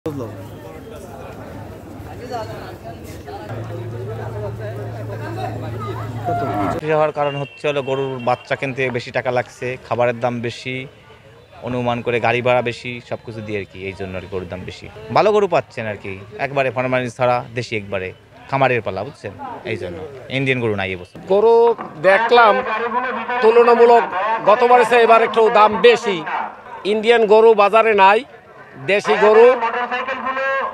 বুঝলাম। হওয়ার কারণ হচ্ছে হলো গরুর বাচ্চা কিনতে বেশি টাকা লাগছে, খাবারের দাম বেশি, অনুমান করে গাড়ি ভাড়া বেশি, সব কিছু দিয়ে আর কি, এই জন্য আর গরুর দাম বেশি। ভালো গরু পাচ্ছেন আর কি, একবারে ফরমালিন ছাড়া, দেশি একবারে খামারের পালা, বুঝছেন? এই জন্য ইন্ডিয়ান গরু নাই এবছর। গরু দেখলাম তুলনামূলক গতবারের চেয়ে এবার একটু দাম বেশি। ইন্ডিয়ান গরু বাজারে নাই, দেশি গরু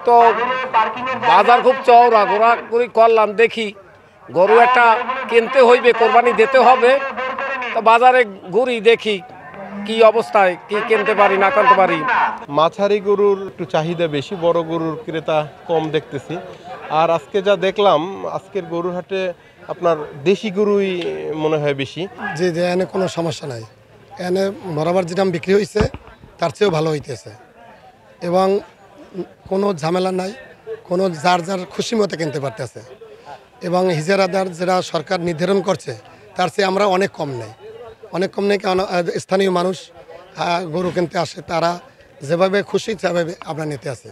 তো বাজার খুব চওড়া। ঘোরাঘুরি করলাম, দেখি গরু একটা কিনতে হইবে, কোরবানি দিতে হবে, তো বাজারে ঘুরি দেখি কি অবস্থায়, কি কিনতে পারি না কিনতে পারি। মাঝারি গরুর একটু চাহিদা বেশি, বড় গরুর ক্রেতা কম দেখতেছি। আর আজকে যা দেখলাম, আজকের গরুর হাটে আপনার দেশি গরুই মনে হয় বেশি। যে এনে কোনো সমস্যা নাই, এনে বরাবর যেটা বিক্রি হয়েছে তার চেয়েও ভালো হইতেছে এবং কোনো ঝামেলা নাই, কোনো যার যার খুশি মতো কিনতে পারতেছে এবং হিজারাদার যেটা সরকার নির্ধারণ করছে তার চেয়ে আমরা অনেক কম নেই, কারণ স্থানীয় মানুষ গরু কিনতে আসে, তারা যেভাবে খুশি সেভাবে আমরা নিতে আসে।